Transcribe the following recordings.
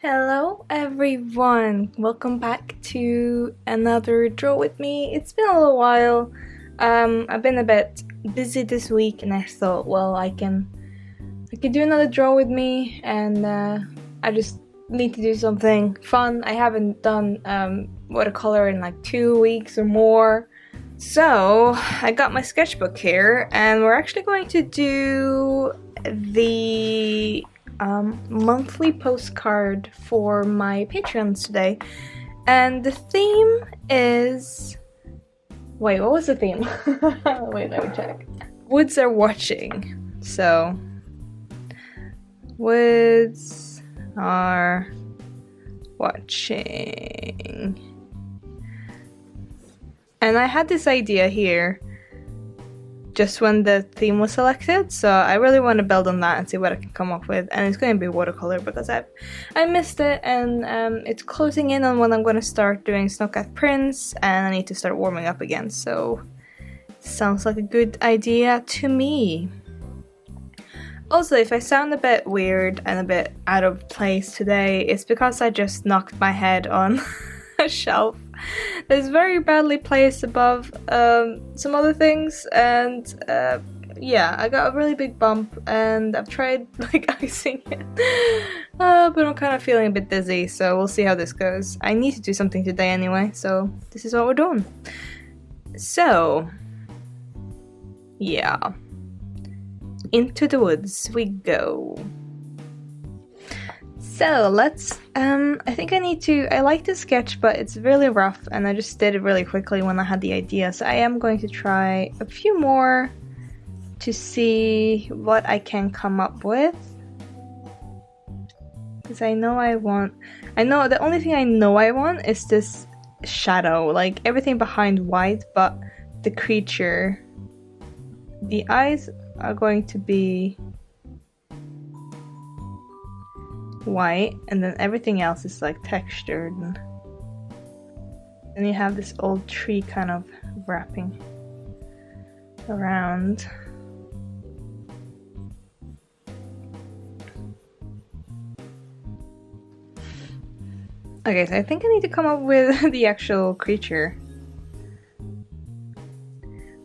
Hello everyone! Welcome back to another draw with me. It's been a little while. I've been a bit busy this week and I thought, well, I can do another draw with me, and I just need to do something fun. I haven't done watercolor in like 2 weeks or more. So I got my sketchbook here and we're actually going to do the monthly postcard for my Patreons today. And the theme is... Wait, what was the theme? Wait, let me check. Woods are watching. So, woods are watching. And I had this idea here just when the theme was selected, so I really want to build on that and see what I can come up with. And it's going to be watercolor because I missed it, and it's closing in on when I'm going to start doing snowcat prints, and I need to start warming up again, so sounds like a good idea to me. Also, if I sound a bit weird and a bit out of place today, it's because I just knocked my head on a shelf that's very badly placed above some other things, and yeah, I got a really big bump and I've tried like icing it, but I'm kind of feeling a bit dizzy, so we'll see how this goes. I need to do something today anyway, so this is what we're doing. So yeah, into the woods we go. So let's, I think I like to sketch, but it's really rough and I just did it really quickly when I had the idea. So I am going to try a few more to see what I can come up with. Because I know the only thing I know I want is this shadow, like everything behind white, but the creature, the eyes are going to be white, and then everything else is like textured, and you have this old tree kind of wrapping around. Okay, so I think I need to come up with the actual creature.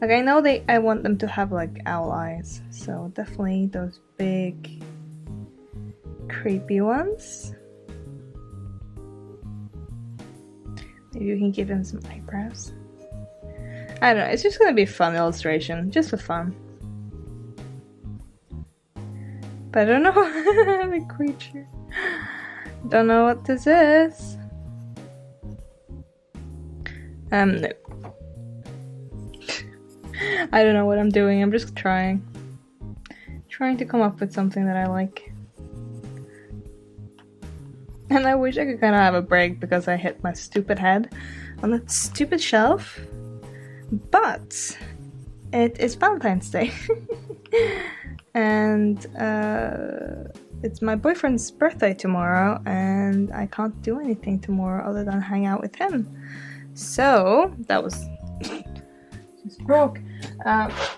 Like, I know I want them to have like owl eyes, so definitely those big creepy ones. Maybe we can give him some eyebrows. I don't know, it's just gonna be a fun illustration, just for fun. But I don't know the creature. Don't know what this is. No. I don't know what I'm doing, I'm just trying to come up with something that I like. And I wish I could kind of have a break because I hit my stupid head on that stupid shelf. But it is Valentine's Day. And it's my boyfriend's birthday tomorrow, and I can't do anything tomorrow other than hang out with him. So that was just broke.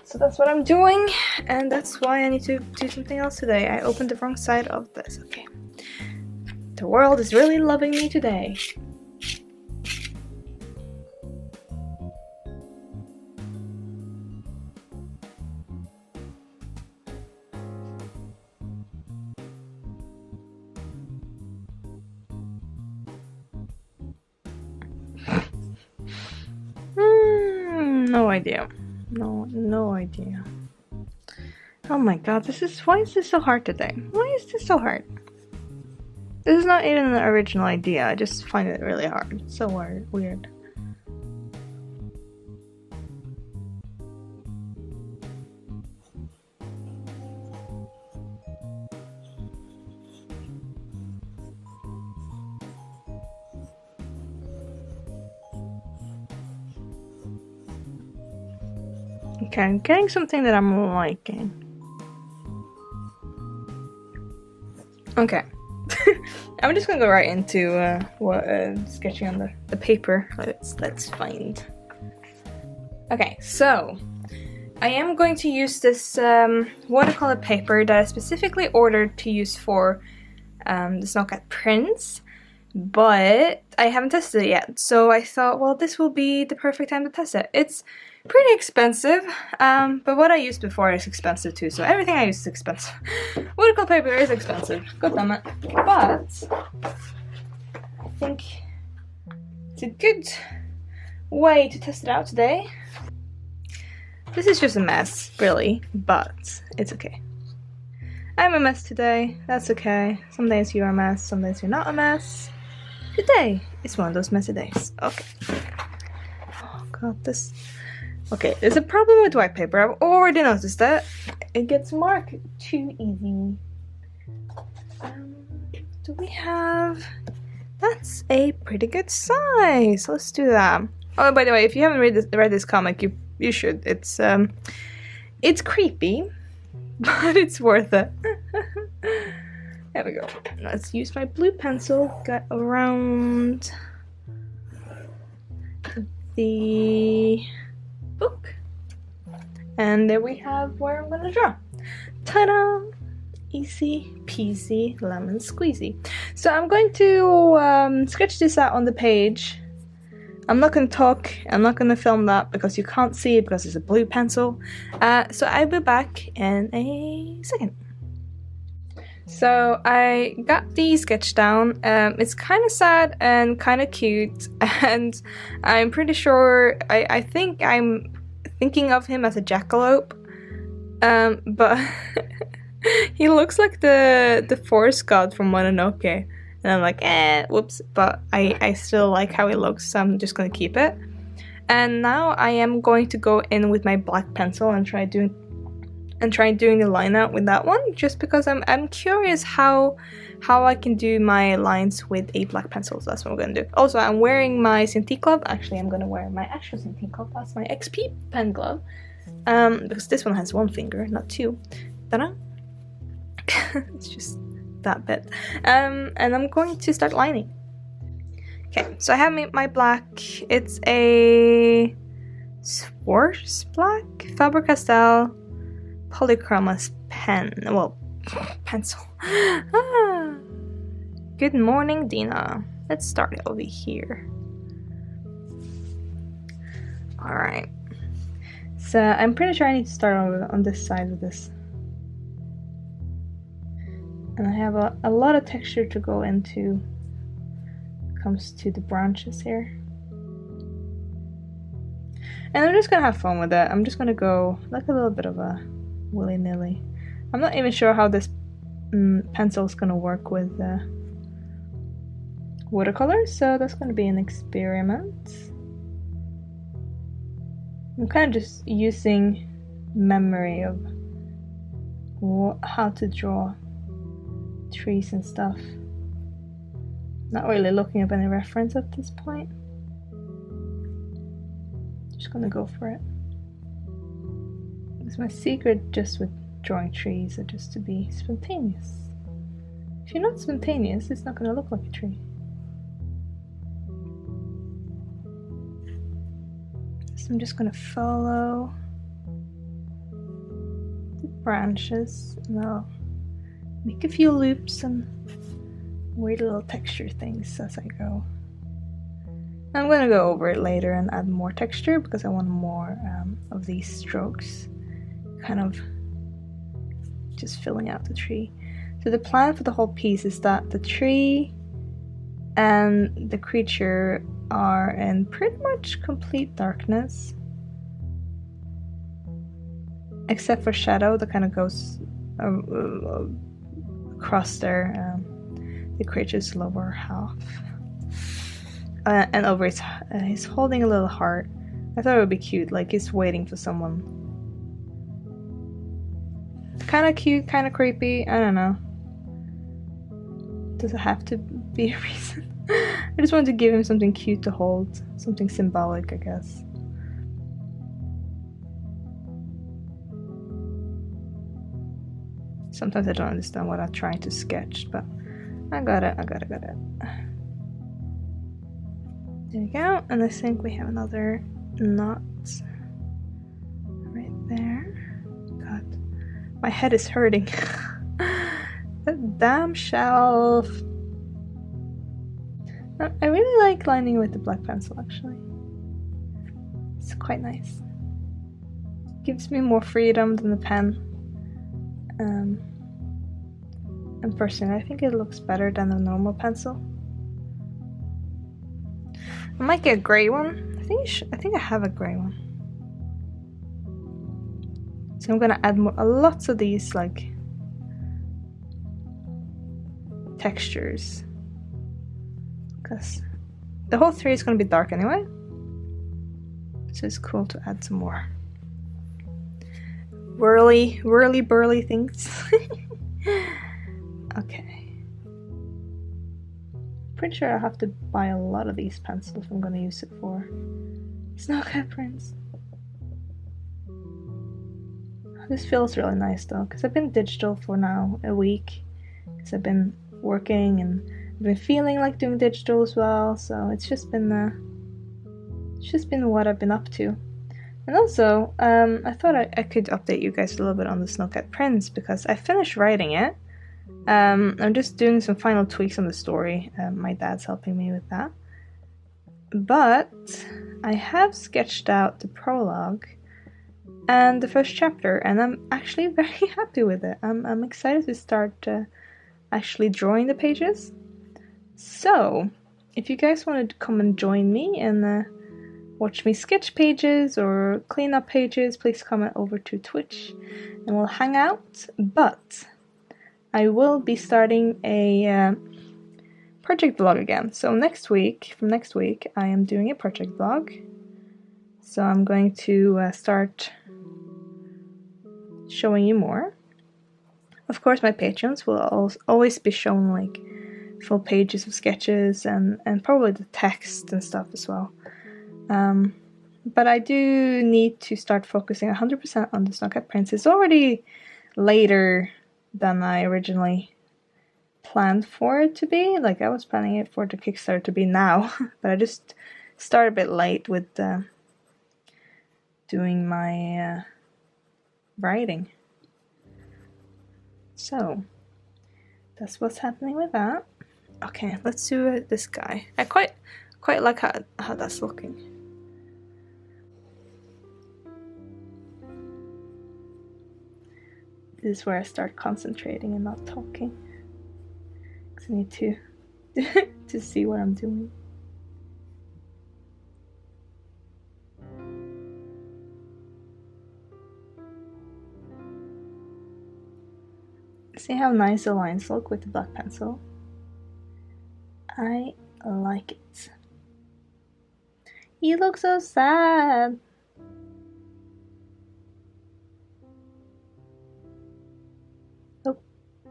So that's what I'm doing, and that's why I need to do something else today. I opened the wrong side of this. Okay. The world is really loving me today. No idea. No idea. Oh my god, why is this so hard today? Why is this so hard? This is not even an original idea, I just find it really hard. It's so weird. Okay, I'm getting something that I'm liking. Okay. I'm just gonna go right into sketching on the paper. Let's find. Okay, so I am going to use this watercolor paper that I specifically ordered to use for the Snowcat prints, but I haven't tested it yet. So I thought, well, this will be the perfect time to test it. It's pretty expensive, but what I used before is expensive too, so everything I use is expensive. Watercolor paper is expensive, god damn it. But I think it's a good way to test it out today. This is just a mess, really, but it's okay. I'm a mess today, that's okay. Some days you're a mess, some days you're not a mess. Today is one of those messy days. Okay. Oh god, this... Okay, there's a problem with white paper. I've already noticed that. It gets marked too easy. Do we have... That's a pretty good size. Let's do that. Oh, by the way, if you haven't read this comic, you should. It's creepy, but it's worth it. There we go. Let's use my blue pencil. Get around the book, and there we have where I'm gonna draw. Ta-da! Easy peasy lemon squeezy. So I'm going to sketch this out on the page. I'm not gonna talk, I'm not gonna film that because you can't see it because it's a blue pencil. So I'll be back in a second. So I got the sketch down. It's kind of sad and kind of cute, and I'm pretty sure I think I'm thinking of him as a jackalope, but he looks like the forest god from Mononoke, and I'm like, whoops, but I still like how he looks, so I'm just gonna keep it. And now I am going to go in with my black pencil and try doing the line out with that one, just because I'm curious how I can do my lines with a black pencil. So that's what I'm gonna do. Also, I'm wearing my Cintiq glove. Actually, I'm gonna wear my actual Cintiq glove. That's my XP pen glove, because this one has one finger, not two. Ta-da! It's just that bit. And I'm going to start lining. Okay, so I have my black. It's a Swartz black Faber Castell polychromos pen, well, pencil. Good morning, Dina. Let's start it over here. Alright. So I'm pretty sure I need to start on this side with this. And I have a lot of texture to go into when it comes to the branches here. And I'm just gonna have fun with it. I'm just gonna go like a little bit of a willy-nilly. I'm not even sure how this pencil is gonna work with watercolor, so that's gonna be an experiment. I'm kind of just using memory of how to draw trees and stuff. Not really looking up any reference at this point. Just gonna go for it. It's my secret just with drawing trees, or just to be spontaneous. If you're not spontaneous, it's not gonna look like a tree. So I'm just gonna follow the branches, and I'll make a few loops and weird little texture things as I go. I'm gonna go over it later and add more texture because I want more of these strokes, kind of just filling out the tree. So the plan for the whole piece is that the tree and the creature are in pretty much complete darkness, except for shadow that kind of goes across there, the creature's lower half. And over he's holding a little heart. I thought it would be cute, like he's waiting for someone. Kind of cute, kind of creepy, I don't know. Does it have to be a reason? I just wanted to give him something cute to hold, something symbolic, I guess. Sometimes I don't understand what I'm trying to sketch, but I got it. There we go, and I think we have another knot right there. God, my head is hurting. That damn shelf. I really like lining with the black pencil, actually. It's quite nice. Gives me more freedom than the pen. And personally, I think it looks better than a normal pencil. I might get a grey one. I think I have a grey one. So I'm gonna add lots of these like textures, because the whole tree is gonna be dark anyway. So it's cool to add some more whirly burly things. Okay. Pretty sure I'll have to buy a lot of these pencils if I'm gonna use it for snowcat prints. This feels really nice though, because I've been digital for now a week, because I've been working and I've been feeling like doing digital as well, so it's just been what I've been up to. And also, I thought I could update you guys a little bit on the snowcat prints, because I finished writing it. I'm just doing some final tweaks on the story. My dad's helping me with that. But I have sketched out the prologue and the first chapter, and I'm actually very happy with it. I'm excited to start actually drawing the pages. So, if you guys want to come and join me and watch me sketch pages or clean up pages, please come over to Twitch and we'll hang out. But I will be starting a project vlog again. So from next week, I am doing a project vlog. So I'm going to start showing you more. Of course, my patrons will always be shown like full pages of sketches and probably the text and stuff as well. But I do need to start focusing 100% on the snowcat prints. It's already later than I originally planned for it to be. Like, I was planning it for the Kickstarter to be now, but I just started a bit late with doing my writing. So that's what's happening with that. Okay, let's do this guy. I quite like how that's looking. This is where I start concentrating and not talking, because I need to see what I'm doing. See how nice the lines look with the black pencil? I like it. You look so sad. Oh. I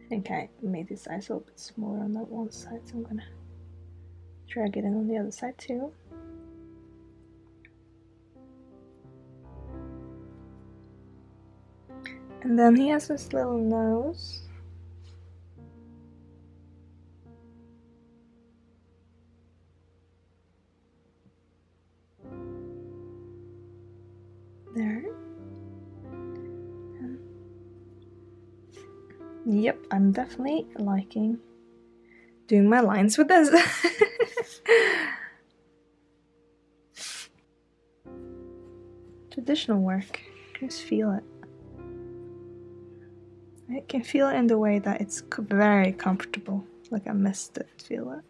think I made this eyes a little bit smaller on that one side, so I'm gonna drag it in on the other side too. And then he has this little nose. There. And yep, I'm definitely liking doing my lines with this. Traditional work. I can just feel it. I can feel it in the way that it's very comfortable. Like I missed it, feel it.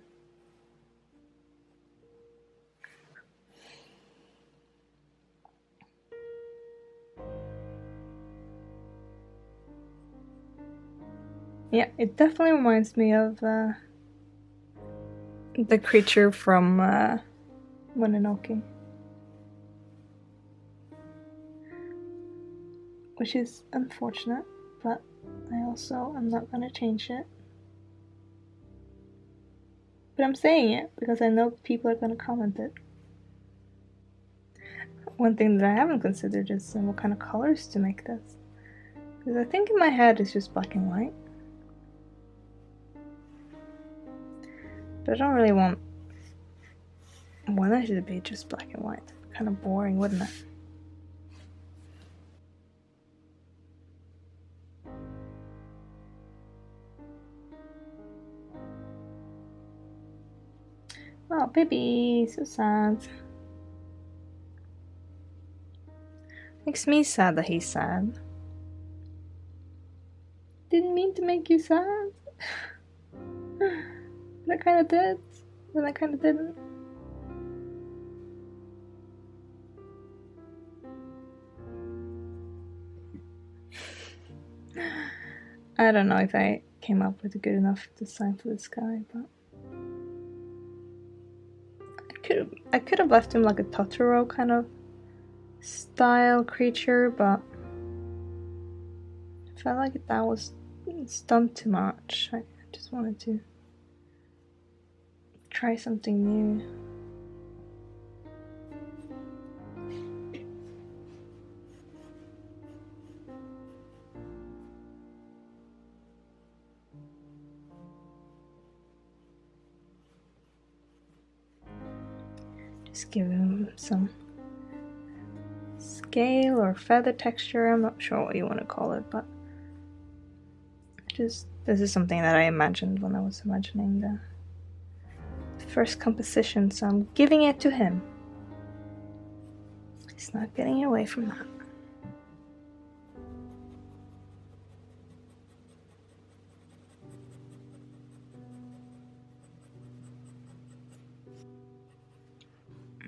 Yeah, it definitely reminds me of the creature from Mononoke. Which is unfortunate, but I also am not gonna change it. But I'm saying it because I know people are gonna comment it. One thing that I haven't considered is what kind of colors to make this. Because I think in my head it's just black and white. But I don't really want it to be just black and white. Kind of boring, wouldn't it? Oh, baby, so sad. Makes me sad that he's sad. Didn't mean to make you sad. But I kinda did. Then I kinda didn't. I don't know if I came up with a good enough design for this guy, but I could have left him like a Totoro kind of style creature, but I felt like that was done too much. I just wanted to try something new. Just give him some scale or feather texture. I'm not sure what you want to call it, but just this is something that I imagined when I was imagining the first composition, so I'm giving it to him. He's not getting away from that.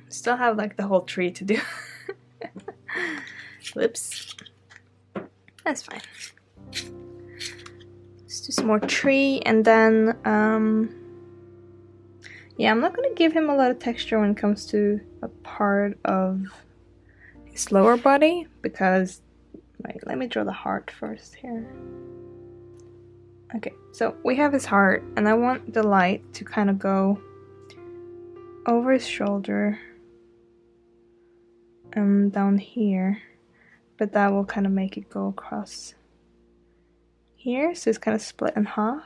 Still have like the whole tree to do. Whoops. That's fine. Let's do some more tree, and then yeah, I'm not gonna give him a lot of texture when it comes to a part of his lower body, because let me draw the heart first here. Okay, so we have his heart, and I want the light to kind of go over his shoulder and down here, but that will kind of make it go across here, so it's kind of split in half.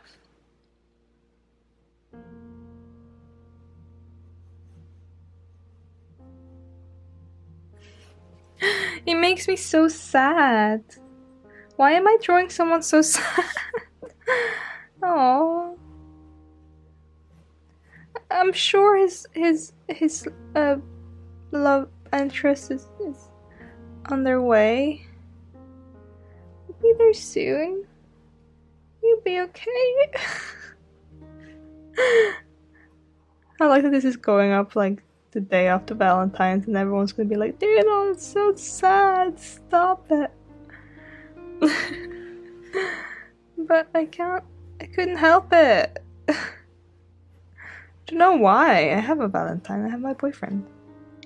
It makes me so sad. Why am I drawing someone so sad? Oh, I'm sure his love interest is on their way. We'll be there soon. You'll be okay. I like that this is going up like the day after Valentine's, and everyone's gonna be like, Dina, it's so sad, stop it. But I couldn't help it. I don't know why. I have a Valentine, I have my boyfriend.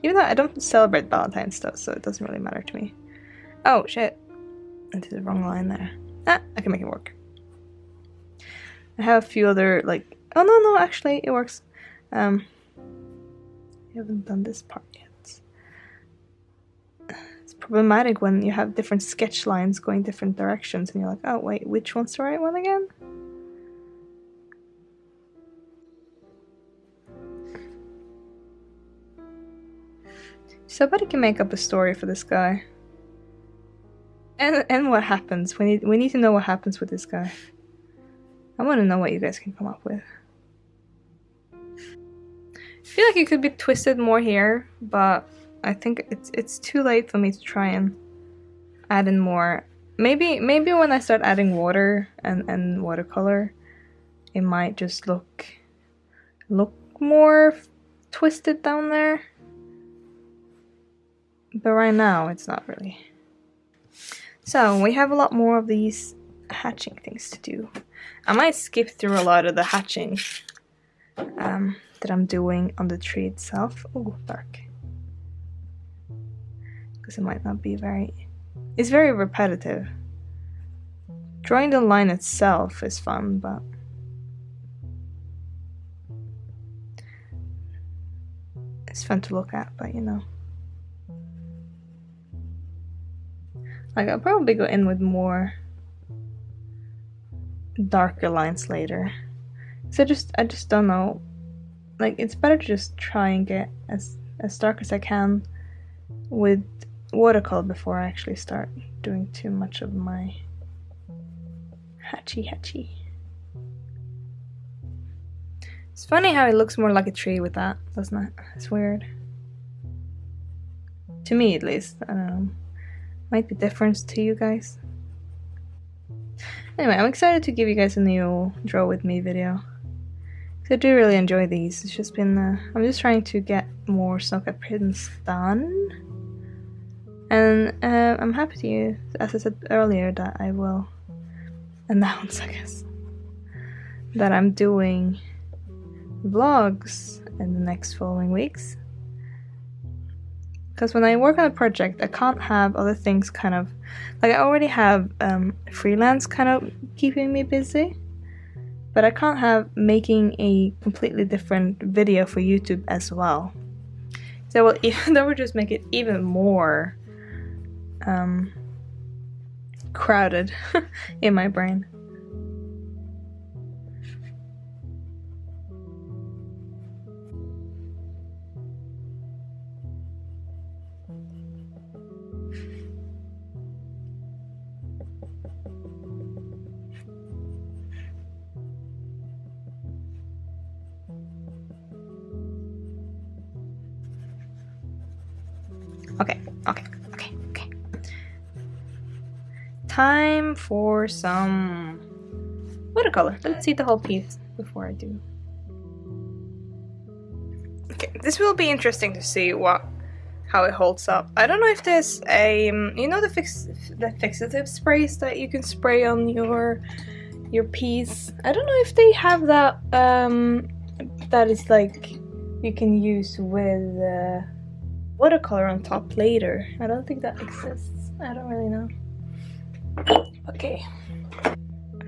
Even though I don't celebrate Valentine's stuff, so it doesn't really matter to me. Oh shit, I did the wrong line there. Ah, I can make it work. I have a few other, like, oh no, actually it works. I haven't done this part yet. It's problematic when you have different sketch lines going different directions and you're like, oh wait, which one's the right one again? Somebody can make up a story for this guy. And what happens. We need to know what happens with this guy. I want to know what you guys can come up with. I feel like it could be twisted more here, but I think it's too late for me to try and add in more. Maybe when I start adding water and watercolor, it might just look more twisted down there. But right now, it's not really. So we have a lot more of these hatching things to do. I might skip through a lot of the hatching that I'm doing on the tree itself. Oh, dark. Because it might not be it's very repetitive. Drawing the line itself is fun, but it's fun to look at, but you know. Like, I'll probably go in with more darker lines later. So I just don't know. Like, it's better to just try and get as dark as I can with watercolor before I actually start doing too much of my hatchy. It's funny how it looks more like a tree with that, doesn't it? It's weird. To me, at least. I don't know. Might be different to you guys. Anyway, I'm excited to give you guys a new draw with me video. I do really enjoy these. It's just been, I'm just trying to get more snowcat prints done. And I'm happy to, as I said earlier, that I will announce, I guess, that I'm doing vlogs in the next following weeks. Because when I work on a project, I can't have other things kind of, like I already have freelance kind of keeping me busy. But I can't have making a completely different video for YouTube as well. So that would just make it even more crowded in my brain. Okay. Time for some watercolor. Let's see the whole piece before I do. Okay, this will be interesting to see how it holds up. I don't know if there's a you know the fixative sprays that you can spray on your piece. I don't know if they have that that is like you can use with watercolor on top later. I don't think that exists. I don't really know. Okay, I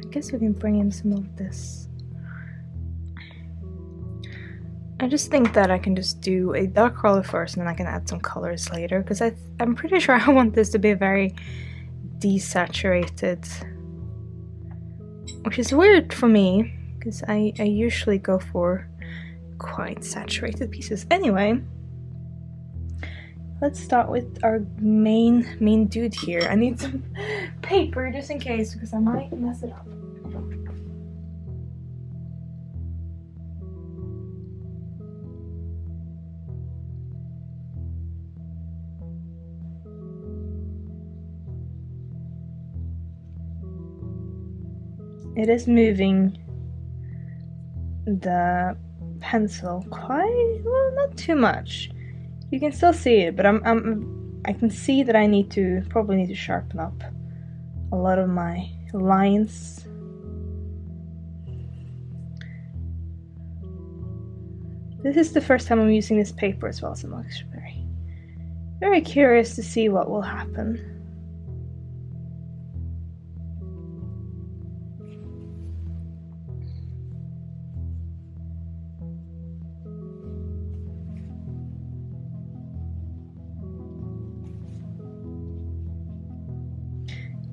guess we can bring in some of this. I just think that I can just do a dark color first and then I can add some colors later, because I'm pretty sure I want this to be very desaturated, which is weird for me because I usually go for quite saturated pieces. Anyway, let's start with our main dude here. I need some paper just in case, because I might mess it up. It is moving the pencil quite well, not too much. You can still see it, but I can see that I probably need to sharpen up a lot of my lines. This is the first time I'm using this paper as well, so I'm actually very curious to see what will happen.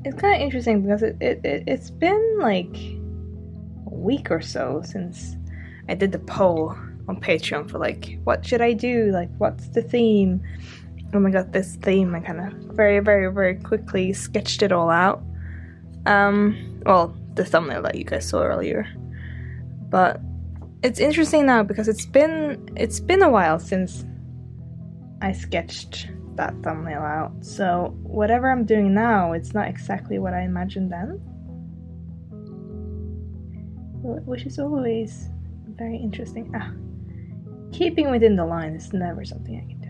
It's kind of interesting because it's been like a week or so since I did the poll on Patreon for like, what should I do? Like, what's the theme? And I got this theme. I kind of very quickly sketched it all out. Well, the thumbnail that you guys saw earlier. But it's interesting now because it's been a while since I sketched that thumbnail out, so whatever I'm doing now, it's not exactly what I imagined then, which is always very interesting. Keeping within the line is never something I can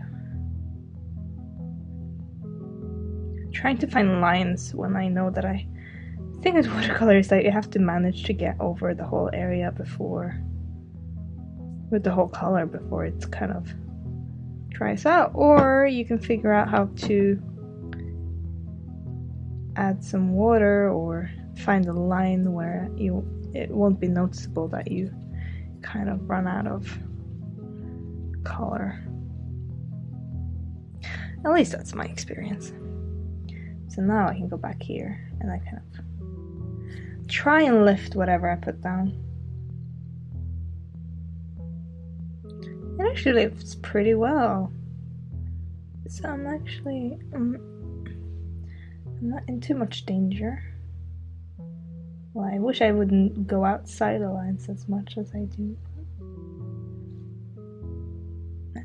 do. Trying to find lines when I know that the thing with watercolor is that you have to manage to get over the whole area with the whole color before it's kind of dries out, or you can figure out how to add some water or find a line where it won't be noticeable that you kind of run out of color. At least that's my experience. So now I can go back here and I kind of try and lift whatever I put down. It actually lifts pretty well. So I'm not in too much danger. Well, I wish I wouldn't go outside the lines as much as I do.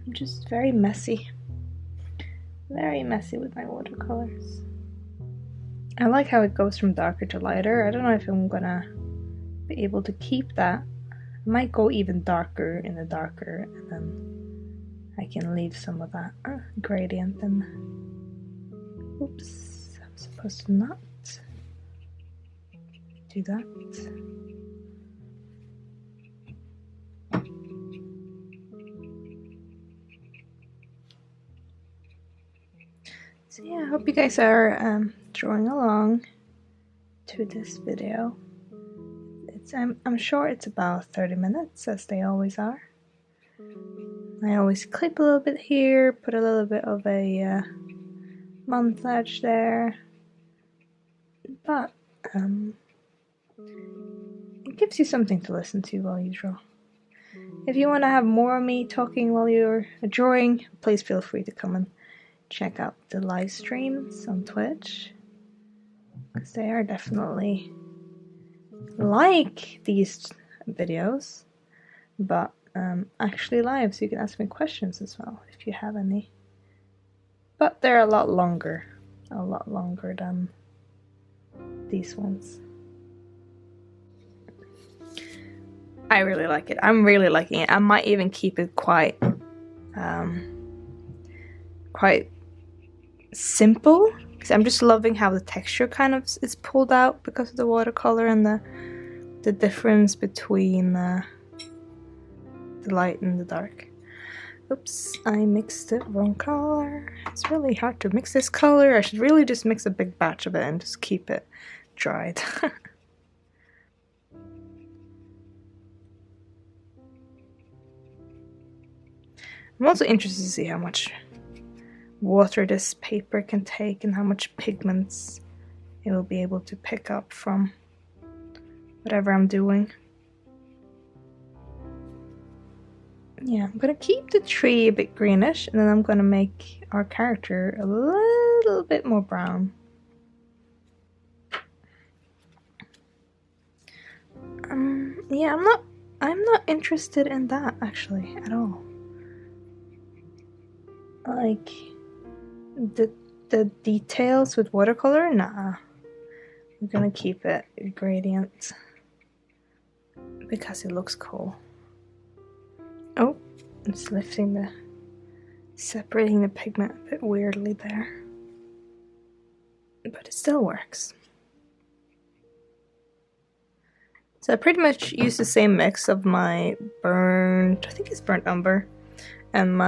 I'm just very messy. Very messy with my watercolors. I like how it goes from darker to lighter. I don't know if I'm gonna be able to keep that. I might go even darker in the darker, and then I can leave some of that gradient and oops, I'm supposed to not do that. So yeah, I hope you guys are drawing along to this video. I'm sure it's about 30 minutes, as they always are. I always clip a little bit here, put a little bit of a montage there, but it gives you something to listen to while you draw. If you want to have more of me talking while you're drawing, please feel free to come and check out the live streams on Twitch, because they are definitely like these videos, but actually live, so you can ask me questions as well if you have any. But they're a lot longer than these ones. I really like it. I'm really liking it. I might even keep it quite simple, because I'm just loving how the texture kind of is pulled out because of the watercolor and the difference between the light and the dark. Oops, I mixed the wrong color. It's really hard to mix this color. I should really just mix a big batch of it and just keep it dried. I'm also interested to see how much water this paper can take and how much pigments it will be able to pick up from whatever I'm doing. Yeah, I'm gonna keep the tree a bit greenish, and then I'm gonna make our character a little bit more brown. Yeah, I'm not interested in that actually at all. Like the details with watercolor, nah. I'm gonna keep it gradient because it looks cool. Oh, it's separating the pigment a bit weirdly there, but it still works. So I pretty much use the same mix of my I think it's burnt umber, and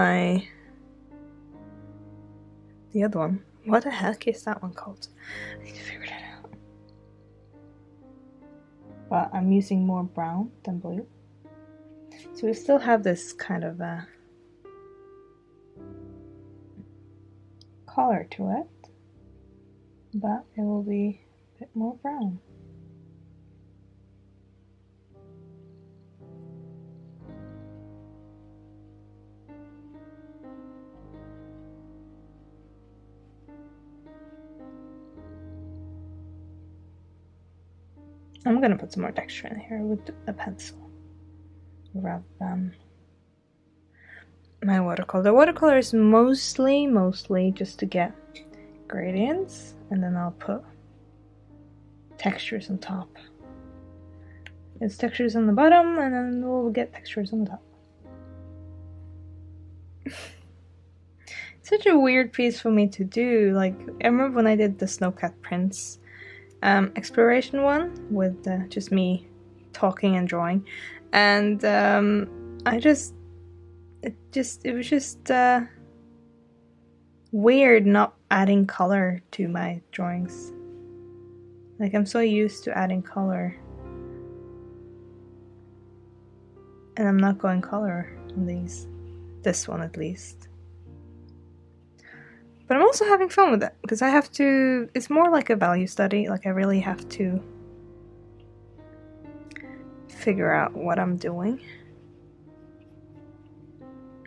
the other one. What the heck is that one called? I need to figure that out. But I'm using more brown than blue. So we still have this kind of color to it, but it will be a bit more brown. I'm gonna put some more texture in here with a pencil rather than my watercolor. The watercolor is mostly just to get gradients, and then I'll put textures on top. It's textures on the bottom, and then we'll get textures on the top. Such a weird piece for me to do. Like, I remember when I did the Snowcat Prince exploration one with just me talking and drawing, and it was just weird not adding color to my drawings. Like, I'm so used to adding color, and I'm not going color on this one at least. But I'm also having fun with it, because I have to, it's more like a value study, like I really have to figure out what I'm doing.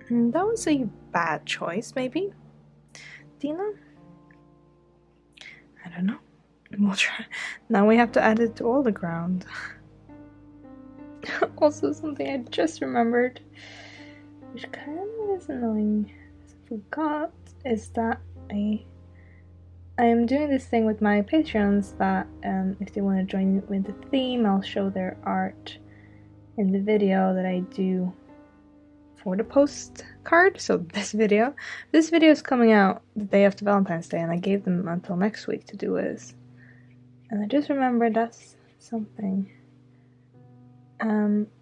And that was a bad choice, maybe? Dina? I don't know. We'll try. Now we have to add it to all the ground. Also something I just remembered, which kind of is annoying, I forgot, is that I am doing this thing with my patrons that if they want to join with the theme, I'll show their art in the video that I do for the postcard. So this video is coming out the day after Valentine's Day, and I gave them until next week to do this. And I just remembered that's something.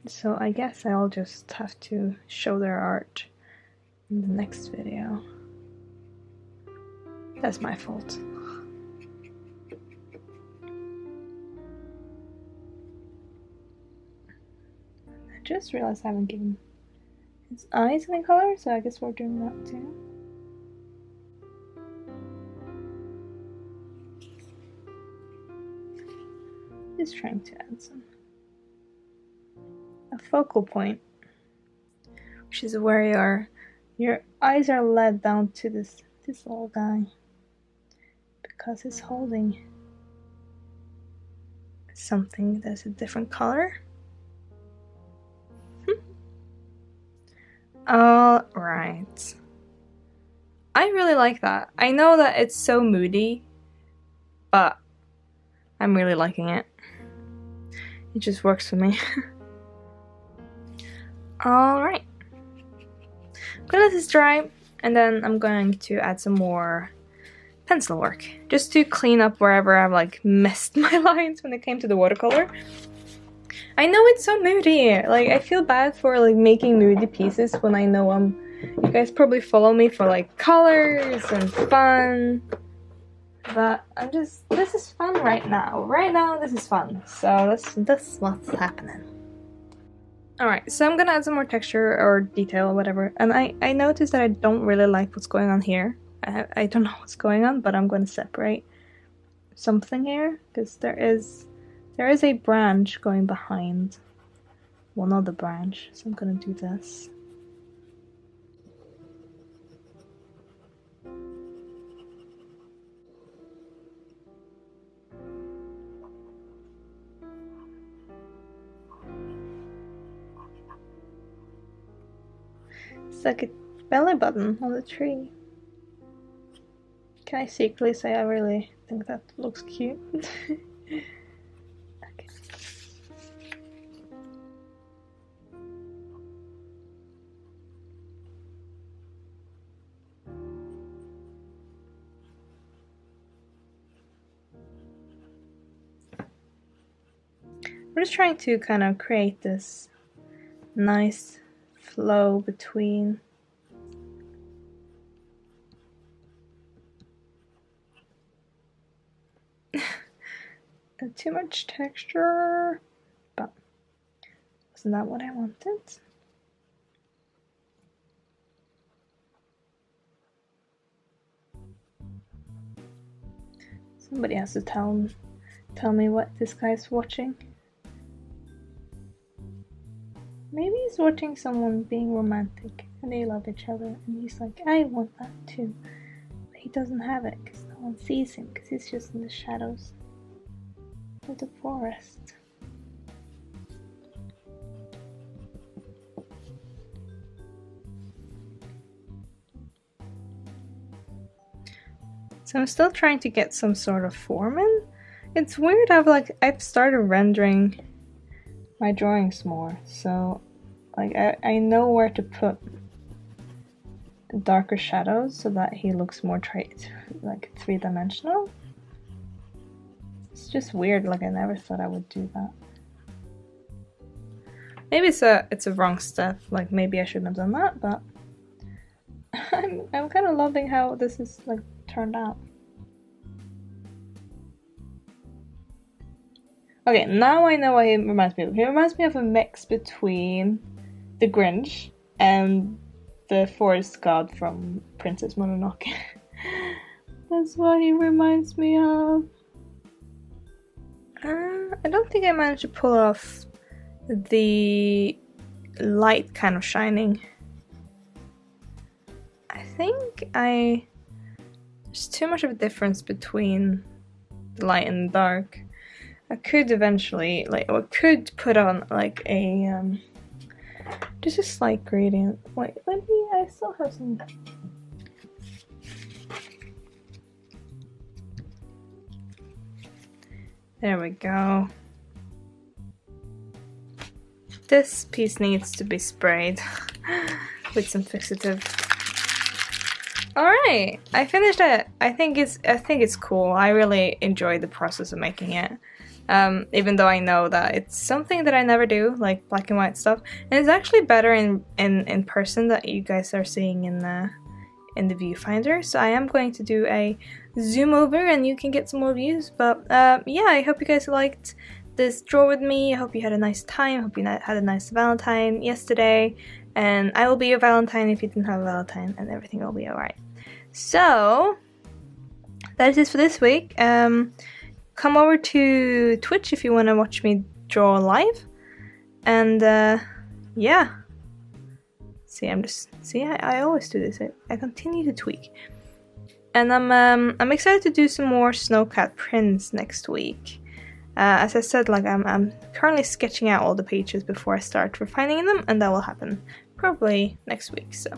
So I guess I'll just have to show their art in the next video. That's my fault. I just realized I haven't given his eyes any color, so I guess we're doing that too. Just trying to add a focal point, which is where your eyes are led down to this little guy, because it's holding something that's a different color. All right. I really like that. I know that it's so moody, but I'm really liking it. It just works for me. Alright. I'm gonna let this dry, and then I'm going to add some more pencil work, just to clean up wherever I've like missed my lines when it came to the watercolor. I know it's so moody. Like, I feel bad for like making moody pieces when I know you guys probably follow me for like colors and fun. But this is fun right now. Right now, this is fun. So that's what's happening. Alright, so I'm gonna add some more texture or detail or whatever. And I noticed that I don't really like what's going on here. I don't know what's going on, but I'm going to separate something here, because there is a branch going behind one other branch. So I'm gonna do this. It's like a belly button on the tree. Can I secretly say I really think that looks cute? Okay. We're just trying to kind of create this nice flow between too much texture, but wasn't that what I wanted? Somebody has to tell me what this guy's watching. Maybe he's watching someone being romantic and they love each other, and he's like, I want that too. But he doesn't have it because no one sees him, because he's just in the shadows of the forest. So I'm still trying to get some sort of form in. It's weird, I've started rendering my drawings more, so like I know where to put darker shadows so that he looks more like three-dimensional. It's just weird, like I never thought I would do that. Maybe it's a wrong step, like maybe I shouldn't have done that, but I'm kind of loving how this is like turned out. Okay, now I know what he reminds me of. He reminds me of a mix between the Grinch and the forest god from Princess Mononoke. That's what he reminds me of. I don't think I managed to pull off the light kind of shining. I think there's too much of a difference between the light and the dark. I could eventually, could put on like a Just a slight gradient. Wait, let me, I still have some. There we go. This piece needs to be sprayed with some fixative. Alright, I finished it. I think it's cool. I really enjoy the process of making it. Even though I know that it's something that I never do, like black and white stuff. And it's actually better in person that you guys are seeing in the viewfinder. So I am going to do a zoom over and you can get some more views. But yeah, I hope you guys liked this draw with me. I hope you had a nice time. I hope you had a nice Valentine yesterday. And I will be your Valentine if you didn't have a Valentine, and everything will be alright. So that is it for this week. Come over to Twitch if you want to watch me draw live. And yeah. See, I always do this. I continue to tweak. And I'm excited to do some more snowcat prints next week. As I said, like I'm currently sketching out all the pages before I start refining them, and that will happen probably next week. So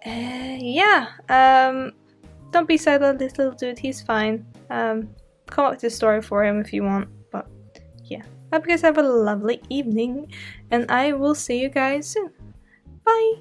yeah, don't be sad about this little dude. He's fine. Come up with a story for him if you want. But yeah, hope you guys have a lovely evening, and I will see you guys soon. Bye.